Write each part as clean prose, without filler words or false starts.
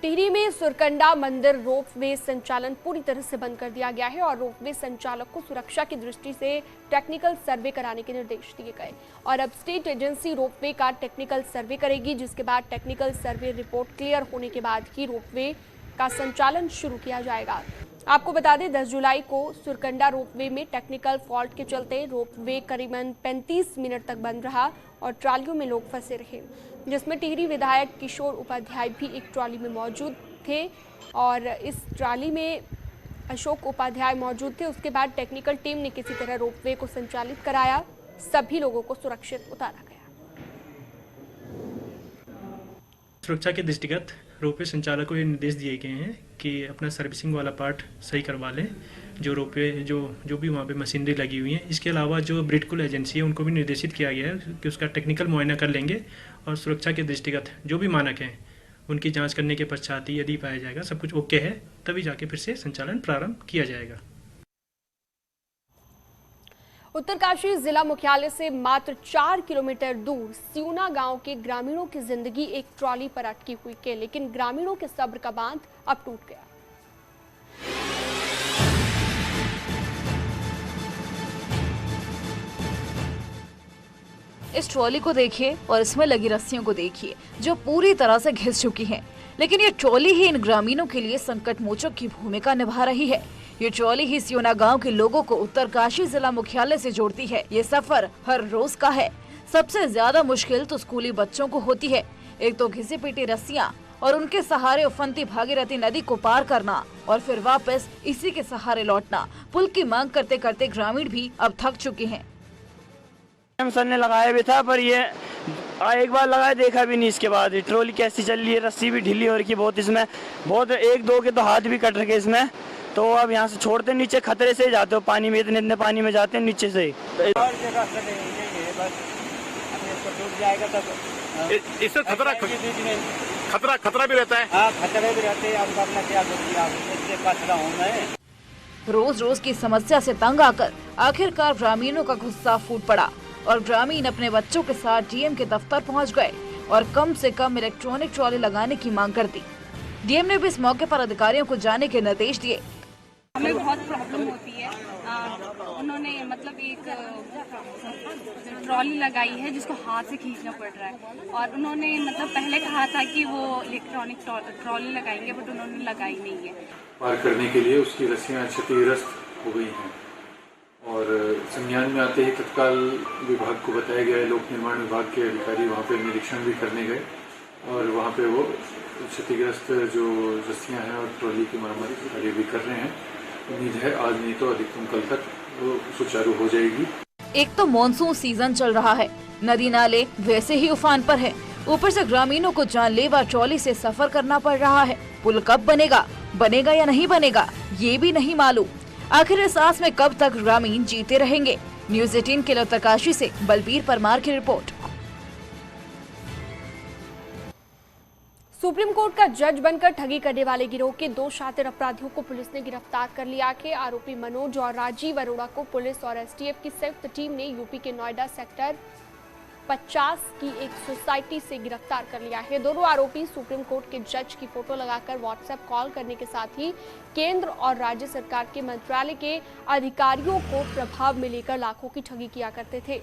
टिहरी में सुरकंडा मंदिर रोपवे संचालन पूरी तरह से बंद कर दिया गया है और रोपवे संचालक को सुरक्षा की दृष्टि से टेक्निकल सर्वे कराने के निर्देश दिए गए और अब स्टेट एजेंसी रोपवे का टेक्निकल सर्वे करेगी, जिसके बाद टेक्निकल सर्वे रिपोर्ट क्लियर होने के बाद ही रोपवे का संचालन शुरू किया जाएगा। आपको बता दें 10 जुलाई को सुरकंडा रोपवे में टेक्निकल फॉल्ट के चलते रोपवे करीबन 35 मिनट तक बंद रहा और ट्रालियों में लोग फंसे रहे, जिसमें टिहरी विधायक किशोर उपाध्याय भी एक ट्रॉली में मौजूद थे और इस ट्रॉली में अशोक उपाध्याय मौजूद थे। उसके बाद टेक्निकल टीम ने किसी तरह रोपवे को संचालित कराया, सभी लोगों को सुरक्षित उतारा गया। सुरक्षा के दृष्टिगत रोपवे संचालक को ये निर्देश दिए गए हैं कि अपना सर्विसिंग वाला पार्ट सही करवा लें, जो रोपवे जो भी वहाँ पे मशीनरी लगी हुई है। इसके अलावा जो ब्रिडकुल एजेंसी है उनको भी निर्देशित किया गया है कि उसका टेक्निकल मुआयना कर लेंगे और सुरक्षा के दृष्टिगत जो भी मानक हैं उनकी जांच करने के पश्चात ही यदि पाया जाएगा सब कुछ ओके है तभी जाके फिर से संचालन प्रारंभ किया जाएगा। उत्तरकाशी जिला मुख्यालय से मात्र 4 किलोमीटर दूर सियूना गांव के ग्रामीणों की जिंदगी एक ट्रॉली पर अटकी हुई है, लेकिन ग्रामीणों के सब्र का बांध अब टूट गया। इस ट्रॉली को देखिए और इसमें लगी रस्सियों को देखिए जो पूरी तरह से घिस चुकी हैं। लेकिन ये ट्रॉली ही इन ग्रामीणों के लिए संकट मोचक की भूमिका निभा रही है। ये ट्रॉली ही सियूना गांव के लोगों को उत्तरकाशी जिला मुख्यालय से जोड़ती है। ये सफर हर रोज का है। सबसे ज्यादा मुश्किल तो स्कूली बच्चों को होती है। एक तो घिसी पिटी रस्सियां और उनके सहारे उफनती भागीरथी नदी को पार करना और फिर वापस इसी के सहारे लौटना। पुल की मांग करते करते ग्रामीण भी अब थक चुके हैं। सर ने लगाया भी था पर ये एक बार लगाया देखा भी नहीं। इसके बाद ट्रॉली कैसी चल रही है, रस्सी भी ढीली हो रही है बहुत, इसमें बहुत एक दो के तो हाथ भी कट रखे इसमें। तो अब यहाँ से छोड़ते नीचे खतरे से जाते हो पानी में, इतने पानी में जाते हैं नीचे से। इससे खतरा भी रहता है। हाँ, खतरे भी रहते हैं। रोज रोज की समस्या से तंग आकर आखिरकार ग्रामीणों का गुस्सा फूट पड़ा और ग्रामीण अपने बच्चों के साथ डीएम के दफ्तर पहुंच गए और कम से कम इलेक्ट्रॉनिक ट्रॉली लगाने की मांग कर दी। डीएम ने भी इस मौके पर अधिकारियों को जाने के निर्देश दिए। हमें बहुत प्रॉब्लम होती है। उन्होंने मतलब एक ट्रॉली लगाई है जिसको हाथ से खींचना पड़ रहा है और उन्होंने मतलब पहले कहा था कि वो इलेक्ट्रॉनिक ट्रॉली लगाएंगे, बट उन्होंने लगाई नहीं है। पार करने के लिए उसकी रस्सियां क्षतिग्रस्त हो गई हैं और संज्ञान में आते ही तत्काल विभाग को बताया गया है। लोक निर्माण विभाग के अधिकारी वहाँ पे निरीक्षण भी करने गए और वहाँ पे वो क्षतिग्रस्त जो रस्सियां हैं और ट्रॉली की मरम्मत कार्य भी कर रहे हैं। उम्मीद है आज नहीं तो अधिकतम कल तक वो सुचारू हो जाएगी। एक तो मॉनसून सीजन चल रहा है, नदी नाले वैसे ही उफान पर है, ऊपर से ग्रामीणों को जानलेवा ट्रॉली से सफर करना पड़ रहा है। पुल कब बनेगा या नहीं बनेगा ये भी नहीं मालूम। आखिर इस आस में कब तक ग्रामीण जीते रहेंगे। न्यूज़ 18 के लिए उत्तरकाशी से बलबीर परमार की रिपोर्ट। सुप्रीम कोर्ट का जज बनकर ठगी करने वाले गिरोह के 2 शातिर अपराधियों को पुलिस ने गिरफ्तार कर लिया है। आरोपी मनोज और राजीव अरोड़ा को पुलिस और एसटीएफ की संयुक्त टीम ने यूपी के नोएडा सेक्टर 50 की एक सोसाइटी से गिरफ्तार कर लिया है। दोनों आरोपी सुप्रीम कोर्ट के जज की फोटो लगाकर व्हाट्सएप कॉल करने के साथ ही केंद्र और राज्य सरकार के मंत्रालय के अधिकारियों को प्रभाव में लेकर लाखों की ठगी किया करते थे।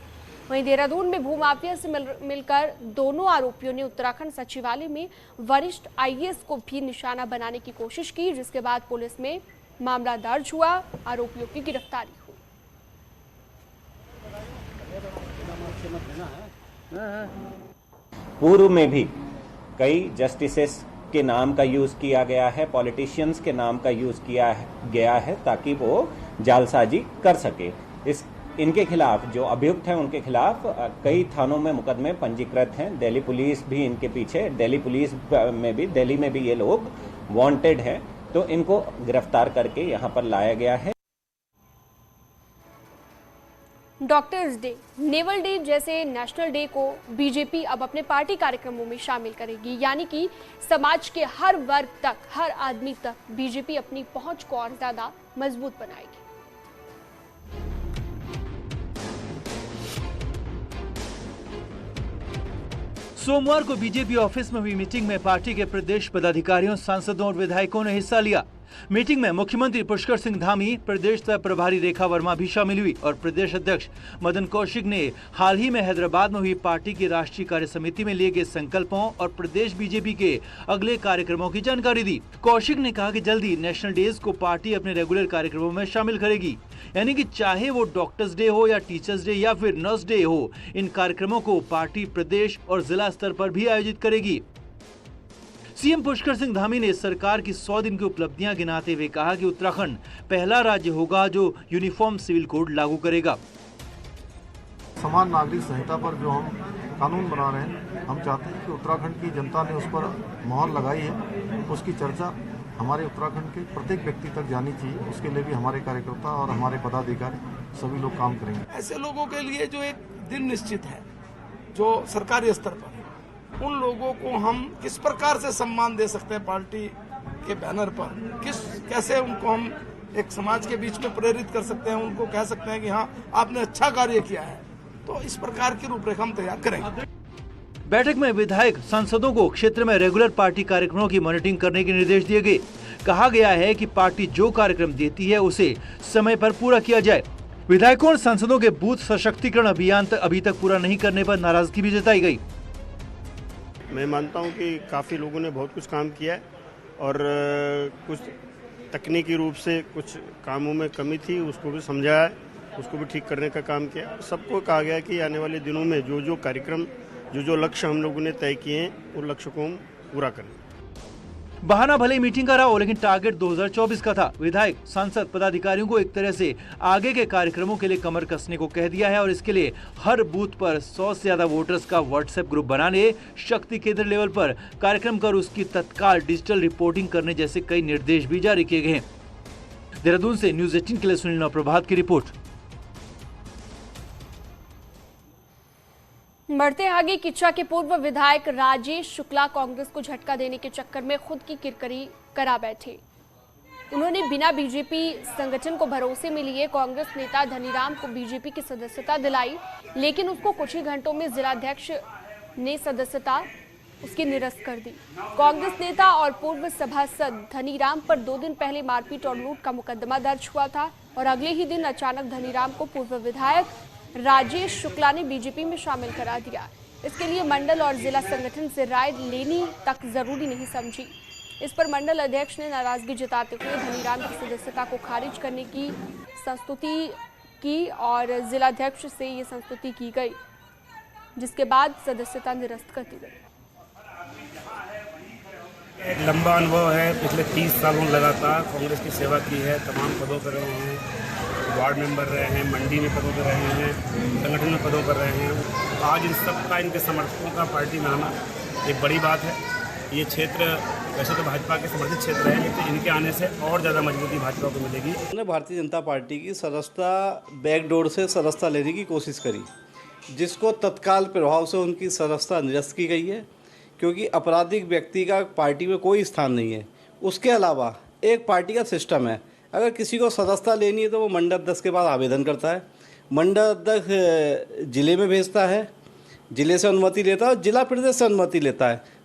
वहीं देहरादून में भूमाफिया से मिलकर दोनों आरोपियों ने उत्तराखंड सचिवालय में वरिष्ठ आईएएस को भी निशाना बनाने की कोशिश की, जिसके बाद पुलिस में मामला दर्ज हुआ, आरोपियों की गिरफ्तारी हुई। पूर्व में भी कई जस्टिसेस के नाम का यूज किया गया है, पॉलिटिशियंस के नाम का यूज किया गया है ताकि वो जालसाजी कर सके। इनके खिलाफ जो अभियुक्त हैं उनके खिलाफ कई थानों में मुकदमे पंजीकृत हैं। दिल्ली पुलिस भी इनके पीछे, दिल्ली में भी ये लोग वांटेड हैं, तो इनको गिरफ्तार करके यहाँ पर लाया गया है। डॉक्टर्स डे, नेवल डे जैसे नेशनल डे को बीजेपी अब अपने पार्टी कार्यक्रमों में शामिल करेगी, यानी कि समाज के हर वर्ग तक, हर आदमी तक बीजेपी अपनी पहुंच को और ज्यादा मजबूत बनाएगी। सोमवार को बीजेपी ऑफिस में हुई मीटिंग में पार्टी के प्रदेश पदाधिकारियों, सांसदों और विधायकों ने हिस्सा लिया। मीटिंग में मुख्यमंत्री पुष्कर सिंह धामी, प्रदेश सह प्रभारी रेखा वर्मा भी शामिल हुई और प्रदेश अध्यक्ष मदन कौशिक ने हाल ही में हैदराबाद में हुई पार्टी की राष्ट्रीय कार्य समिति में लिए गए संकल्पों और प्रदेश बीजेपी के अगले कार्यक्रमों की जानकारी दी। कौशिक ने कहा कि जल्दी नेशनल डेज को पार्टी अपने रेगुलर कार्यक्रमों में शामिल करेगी, यानी कि चाहे वो डॉक्टर्स डे हो या टीचर्स डे या फिर नर्स डे हो, इन कार्यक्रमों को पार्टी प्रदेश और जिला स्तर पर भी आयोजित करेगी। सीएम पुष्कर सिंह धामी ने सरकार की 100 दिन की उपलब्धियां गिनाते हुए कहा कि उत्तराखंड पहला राज्य होगा जो यूनिफॉर्म सिविल कोड लागू करेगा। समान नागरिक संहिता पर जो हम कानून बना रहे हैं, हम चाहते हैं कि उत्तराखंड की जनता ने उस पर मोहर लगाई है, उसकी चर्चा हमारे उत्तराखंड के प्रत्येक व्यक्ति तक जानी चाहिए। उसके लिए भी हमारे कार्यकर्ता और हमारे पदाधिकारी सभी लोग काम करेंगे। ऐसे लोगों के लिए जो एक दिन निश्चित है, जो सरकारी स्तर पर, उन लोगों को हम किस प्रकार से सम्मान दे सकते हैं पार्टी के बैनर पर, कैसे उनको हम एक समाज के बीच में प्रेरित कर सकते हैं, उनको कह सकते हैं कि हाँ आपने अच्छा कार्य किया है, तो इस प्रकार की रूपरेखा हम तैयार करेंगे। बैठक में विधायक सांसदों को क्षेत्र में रेगुलर पार्टी कार्यक्रमों की मॉनिटरिंग करने के निर्देश दिए गए। कहा गया है कि पार्टी जो कार्यक्रम देती है उसे समय पर पूरा किया जाए। विधायकों और सांसदों के बूथ सशक्तिकरण अभियान अभी तक पूरा नहीं करने पर नाराजगी भी जताई गई। मैं मानता हूं कि काफ़ी लोगों ने बहुत कुछ काम किया है और कुछ तकनीकी रूप से कुछ कामों में कमी थी, उसको भी समझाया है, उसको भी ठीक करने का काम किया। सबको कहा गया कि आने वाले दिनों में जो कार्यक्रम, जो लक्ष्य हम लोगों ने तय किए हैं, उन लक्ष्य को हम पूरा करें। बहाना भले मीटिंग का रहा हो, लेकिन टारगेट 2024 का था। विधायक, सांसद, पदाधिकारियों को एक तरह से आगे के कार्यक्रमों के लिए कमर कसने को कह दिया है और इसके लिए हर बूथ पर 100 से ज्यादा वोटर्स का व्हाट्सएप ग्रुप बनाने, शक्ति केंद्र लेवल पर कार्यक्रम कर उसकी तत्काल डिजिटल रिपोर्टिंग करने जैसे कई निर्देश भी जारी किए गए हैं। देहरादून से न्यूज 18 के लिए सुनील नवप्रभात की रिपोर्ट। बढ़ते आगे, किच्चा के पूर्व विधायक राजेश शुक्ला कांग्रेस को झटका देने के चक्कर में खुद की किरकिरी करा बैठे। उन्होंने बिना बीजेपी संगठन को भरोसे में लिए कांग्रेस नेता धनीराम को बीजेपी की सदस्यता दिलाई, लेकिन उसको कुछ ही घंटों में जिलाध्यक्ष ने सदस्यता उसकी निरस्त कर दी। कांग्रेस नेता और पूर्व सभासद धनीराम पर 2 दिन पहले मारपीट और लूट का मुकदमा दर्ज हुआ था और अगले ही दिन अचानक धनीराम को पूर्व विधायक राजेश शुक्ला ने बीजेपी में शामिल करा दिया। इसके लिए मंडल और जिला संगठन से राय लेनी तक जरूरी नहीं समझी। इस पर मंडल अध्यक्ष ने नाराजगी जताते हुए धनीराम की सदस्यता को खारिज करने की संस्तुति की और जिलाध्यक्ष से ये संस्तुति की गई, जिसके बाद सदस्यता निरस्त कर दी गई। लंबा अनुभव है, पिछले 30 सालों लगातार कांग्रेस की सेवा की है, तमाम पदों पर रहे हैं, वार्ड मेंबर रहे हैं, मंडी में पदों पर रहे हैं, संगठन में पदों पर रहे हैं। आज इन सबका, इनके समर्थकों का पार्टी में आना एक बड़ी बात है। ये क्षेत्र वैसे तो भाजपा के समर्थित क्षेत्र है, लेकिन इनके आने से और ज़्यादा मजबूती भाजपा को मिलेगी। उन्होंने भारतीय जनता पार्टी की सदस्यता बैकडोर से सदस्यता लेने की कोशिश करी, जिसको तत्काल प्रभाव से उनकी सदस्यता निरस्त की गई है, क्योंकि आपराधिक व्यक्ति का पार्टी में कोई स्थान नहीं है। उसके अलावा एक पार्टी का सिस्टम है, अगर किसी को सदस्यता लेनी है तो वो मंडल अध्यक्ष के पास आवेदन करता है, मंडल अध्यक्ष जिले में भेजता है, जिले से अनुमति लेता है और जिला परिषद से अनुमति लेता है।